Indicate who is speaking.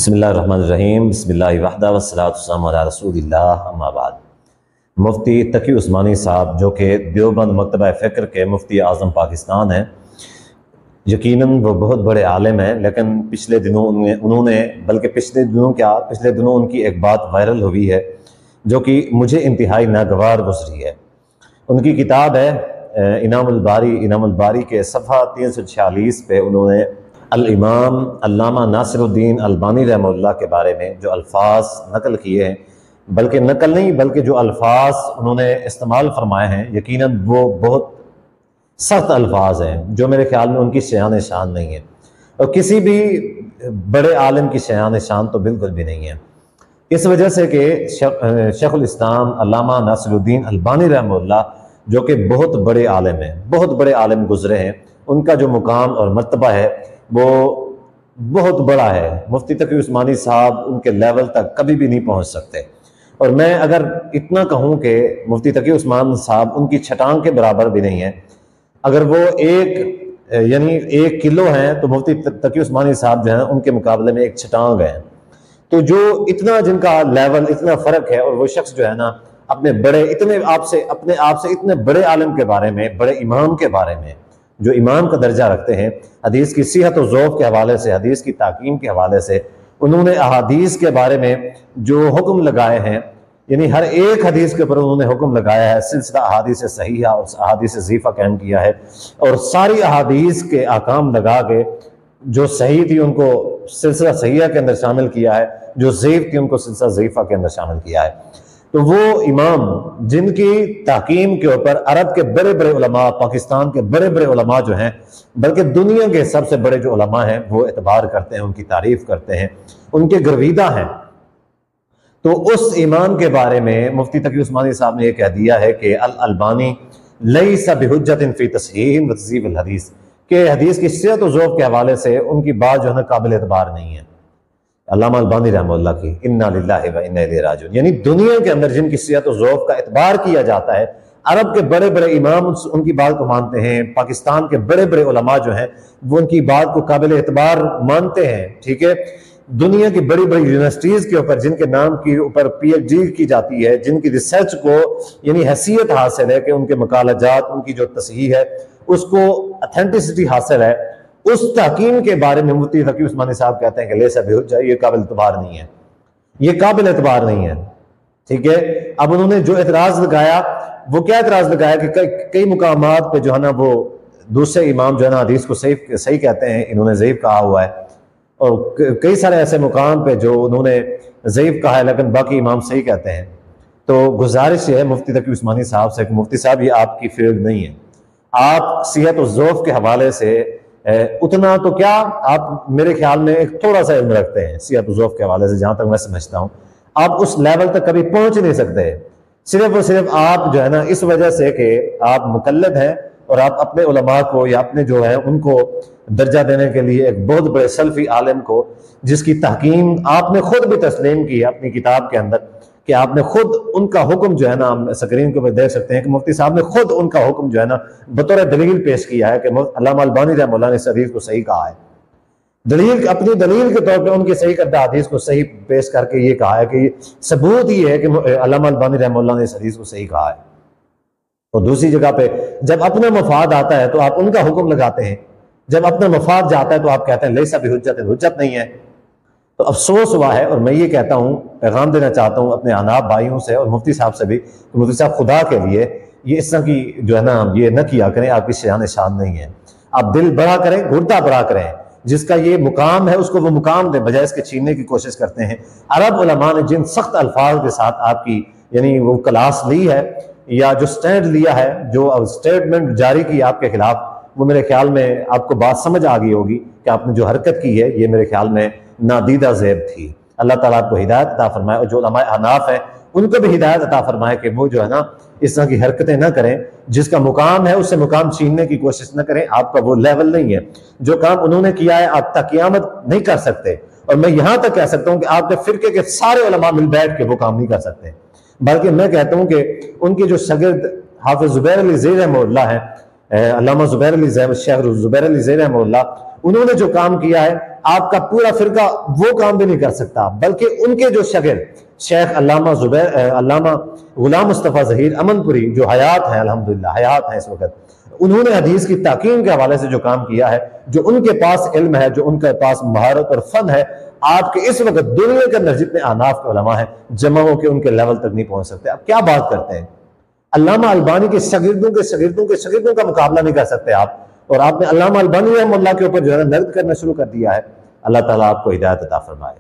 Speaker 1: बिस्मिल्लाहिर्रहमानिर्रहीम बिस्मिल्लाहि वहदा वस्सलातु वस्सलामु अला रसूलिल्लाह अम्मा बाद। मुफ्ती तकी उस्मानी साहब जो कि देवबंद मकतबा फ़िक्र के मुफ्ती आज़म पाकिस्तान हैं, यकीनन वो बहुत बड़े आलिम हैं, लेकिन पिछले दिनों पिछले दिनों उनकी एक बात वायरल हुई है जो कि मुझे इंतहाई नागवार गुजरी है। उनकी किताब है इनामुल बारी के सफ़ा 346 पे उन्होंने अल इमाम अल्लामा नासिरुद्दीन अलबानी रहमतुल्लाह के बारे में जो अल्फाज नकल किए हैं, बल्कि जो अल्फाज उन्होंने इस्तेमाल फरमाए हैं, यकीनन वो बहुत सख्त अल्फाज हैं जो मेरे ख्याल में उनकी शान शान नहीं है और किसी भी बड़े आलिम की शान शान तो बिल्कुल भी नहीं है। इस वजह से कि शेखुल इस्लाम अल्लामा नासिरुद्दीन अलबानी रहमतुल्लाह जो कि बहुत बड़े आलिम हैं, बहुत बड़े आलिम गुजरे हैं, उनका जो मुकाम और मर्तबा है वो बहुत बड़ा है। मुफ्ती तकी उस्मानी साहब उनके लेवल तक कभी भी नहीं पहुंच सकते। और मैं अगर इतना कहूं कि मुफ्ती तकी उस्मान साहब उनकी छटांग के बराबर भी नहीं है। अगर वो एक किलो हैं तो मुफ्ती तकी उस्मानी साहब जो हैं उनके मुकाबले में एक छटांग है। तो जो इतना जिनका लेवल इतना फ़र्क है और वो शख्स जो है ना अपने आप से इतने बड़े आलिम के बारे में, बड़े इमाम के बारे में, जो इमाम का दर्जा रखते हैं, हदीस की सिहत और ज़ौक़ के हवाले से, हदीस की ताकीम के हवाले से, उन्होंने अहादीस के बारे में जो हुक्म लगाए हैं, यानी हर एक हदीस के ऊपर उन्होंने हुक्म लगाया है, सिलसिला अहादीस सहीहा और अहादीस ज़ईफ़ा कायम किया है और सारी अहादीस के अहकाम लगा के जो सही थी उनको सिलसिला सहीहा के अंदर शामिल किया है, जो ज़ईफ़ थी उनको सिलसिला ज़ईफ़ा के अंदर शामिल किया है। तो वो इमाम जिनकी ताकीम के ऊपर अरब के बड़े बड़े उलमा, पाकिस्तान के बड़े बड़े उलमा जो हैं, बल्कि दुनिया के सबसे बड़े जो उलमा हैं वो एतबार करते हैं, उनकी तारीफ करते हैं, उनके गर्विदा हैं। तो उस इमाम के बारे में मुफ्ती तकी उस्मानी साहब ने यह कह दिया है कि अल अलबानी लैसा बिहुज्जतिन फी तस्हीह व तज़यीफ़ अल हदीस, के हदीस की सिहत और ज़ौक़ के हवाले से उनकी बात जो है ना काबिल एतबार नहीं है। अल्लामा अलबानी रहमतुल्लाह की इन्ना लिल्लाहि व इन्ना इलैहि राजिऊन, यानी दुनिया के अंदर जिनकी सिहत और ज़ौक़ का एतबार किया जाता है, अरब के बड़े बड़े इमाम उनकी बात को मानते हैं, पाकिस्तान के बड़े बड़े उलमा जो हैं वो उनकी बात को काबिल एतबार मानते हैं। ठीक है, दुनिया की बड़ी बड़ी यूनिवर्सिटीज़ के ऊपर जिनके नाम के ऊपर PhD की जाती है, जिनकी रिसर्च को यानी हैसियत हासिल है कि उनके मकालजात, उनकी जो तस्हीह है उसको अथेंटिसिटी हासिल है, उस तहकीम के बारे में मुफ्ती तकी उस्मानी साहब कहते हैं कि लैसा बिहुज्जा, ये काबिल एतबार नहीं है, ये काबिल एतबार नहीं है। ठीक है, अब उन्होंने जो एतराज़ लगाया वो क्या एतराज़ लगाया कि कई मुकामात पे जो है ना वो दूसरे इमाम जो है ना हदीस को सही कहते हैं, इन्होंने ज़ईफ़ कहा हुआ है, और कई सारे ऐसे मुकाम पे जो उन्होंने ज़ईफ़ कहा है लेकिन बाकी इमाम सही कहते हैं। तो गुजारिश है मुफ्ती तकी उस्मानी साहब से कि मुफ्ती साहब ये आपकी फील्ड नहीं है, आप सिहत और ज़ौक़ के हवाले से उतना तो क्या, आप मेरे ख्याल में एक थोड़ा सा इल्म रखते हैं सिहत और ज़ौक़ के हवाले से, जहाँ तक मैं समझता हूँ आप उस लेवल तक कभी पहुँच नहीं सकते। सिर्फ और सिर्फ आप जो है ना इस वजह से कि आप मुकल्लद हैं और आप अपने उलमा को या अपने जो है उनको दर्जा देने के लिए एक बहुत बड़े सल्फी आलिम को, जिसकी तहकीम आपने खुद भी तस्लीम की है अपनी किताब के अंदर, कि आपने खुद उनका हुक्म जो है ना, हम स्क्रीन के ऊपर देख सकते हैं कि मुफ्ती साहब ने खुद उनका हुक्म जो है ना बतौर दलील पेश किया है कि अल्लामा अलबानी रहमतुल्लाह ने इस हदीस को सही कहा है। अपनी दलील के तौर पे उनकी सही करदा हदीस को सही पेश करके ये कहा है कि सबूत ही है कि अल्लामा अलबानी रहमतुल्लाह ने इस हदीस को सही कहा है। और दूसरी जगह पे जब अपना मफाद आता है तो आप उनका हुक्म लगाते हैं, जब अपना मफाद जाता है तो आप कहते हैं लैसा बिहुज्जत, हुज्जत नहीं है। तो अफसोस हुआ है, और मैं ये कहता हूँ, पैगाम देना चाहता हूँ अपने अनाब भाइयों से और मुफ्ती साहब से भी कि मुफ्ती साहब खुदा के लिए ये इस तरह की जो है ना ये न किया करें, आपकी शान शान नहीं है। आप दिल बड़ा करें, गुर्दा बड़ा करें, जिसका ये मुकाम है उसको वो मुकाम दें, बजाय इसके छीनने की कोशिश करते हैं। अरब उलमा ने जिन सख्त अल्फाज के साथ आपकी यानी वो क्लास ली है या जो स्टैंड लिया है, जो स्टेटमेंट जारी की आपके खिलाफ, वो मेरे ख्याल में आपको बात समझ आ गई होगी कि आपने जो हरकत की है ये मेरे ख्याल में नादीदा ज़ेब थी। अल्लाह ताला आपको हिदायत अता फरमाए और जो उलमाए अहनाफ है उनको भी हिदायत अता फरमाए कि वो जो है ना इस तरह की हरकतें ना करें, जिसका मुकाम है उससे मुकाम छीनने की कोशिश न करें। आपका वो लेवल नहीं है, जो काम उन्होंने किया है आप तक क़यामत नहीं कर सकते। और मैं यहाँ तक कह सकता हूँ कि आपके फ़िरके के सारे उलमा मिल बैठ के वो काम नहीं कर सकते, बल्कि मैं कहता हूँ कि उनके जो शागिर्द हाफिज़ ज़ुबैर अली ज़ैद रहमतुल्लाह है, अल्लामा ज़ुबैर अली ज़ैद, शेख ज़ुबैर अली ज़ैद रहमतुल्लाह, उन्होंने जो काम किया है आपका पूरा फिरका वो काम भी नहीं कर सकता, बल्कि उनके जो शागिर्द शेख अल्लामा गुलाम मुस्तफ़ा ज़हीर अमनपुरी जो हयात हैं, अल्हम्दुलिल्लाह हयात हैं इस वक्त, उन्होंने हदीस की ताकीम के हवाले से जो काम किया है, जो उनके पास इल्म है, जो उनके पास महारत और फन है, आपके इस वक्त दुनिया के अंदर जितने आनाफ के उलमा हैं जमा होकर उनके लेवल तक नहीं पहुंच सकते। अब क्या बात करते हैं, अल्लामा अलबानी के शागिर्दों के शागिर्दों के शागिर्दों का मुकाबला नहीं कर सकते आप, और आपने अल्लामा अलबानी रहमतुल्लाह के ऊपर जो है नर्द करना शुरू कर दिया है। अल्लाह ताला आपको हिदायत अता फरमाए।